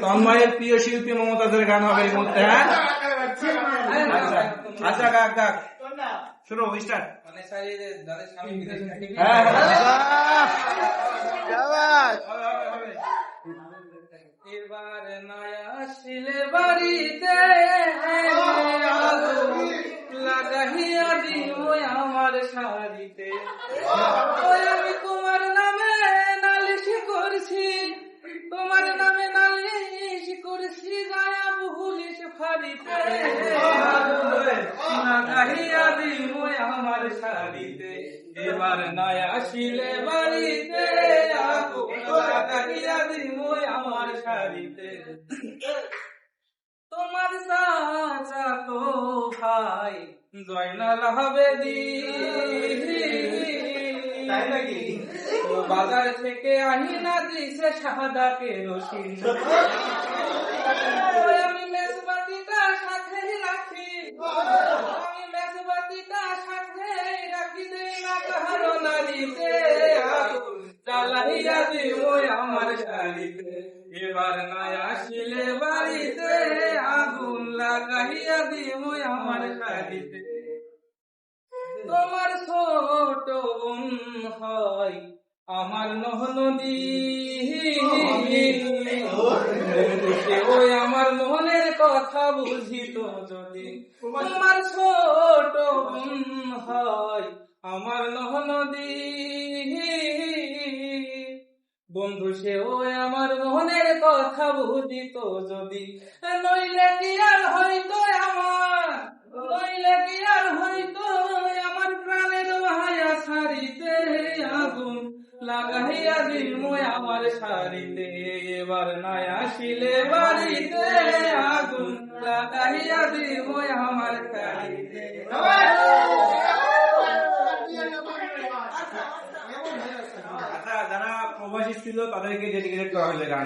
তন্ময়ের প্রিয় শিল্পী মমতাজের গান হবে এই মুহূর্তে। হ্যাঁ আচ্ছা গাক গাক শুরু স্টার্ট। এবার নয়া আসিলে বাড়িতে লাগাইয়া দিও আমার শাড়িতে, আমি তোমার নামে নালিশ করছি, তোমার নামে নালিশ করছি, যায় পুলিশ ফাঁড়িতে লাগাইয়া দিও আমার শাড়িতে। এবার নয়া আসিলে বাড়িতে লাগাইয়া দিও আমার শাড়িতে। তোমার চাচা তো ভাই জয়নাল হবে বাজার থেকে আহিনা দিছে সাদা কেরোসিন, আমি মেজবাতিটা সাথে রাখি, আমি মেজবাতিটা সাথে রাখি, দেই না কাহারো নারীতে জ্বালাইয়া দিব আমার শাড়িতে। এবার নয়া আসিলে বাড়িতে আগুন লাগাইয়া দিব আমার শাড়িতে। তোমার ছোট বোন হয় আমার নদী, ওই আমার মনের কথা বুঝিত যদি। তোমার ছোট বোন হয় আমার নদী, বন্ধু সে ওই আমার মনের কথা বুঝিত যদি। নইলে কি আর হয়তো আমার, নইলে কি আর হয়তো আমার প্রাণের ভাইয়া ছাড়িতে আগুন লাগাইয়া দিব আমার শাড়িতে। এবার নয়া আসিলে বাড়িতে আগুন লাগাইয়া দিব আমার শাড়িতে। যারা প্রবাসী ছিল তাদেরকে ডেডিকেটেড করা হয়েছে গান।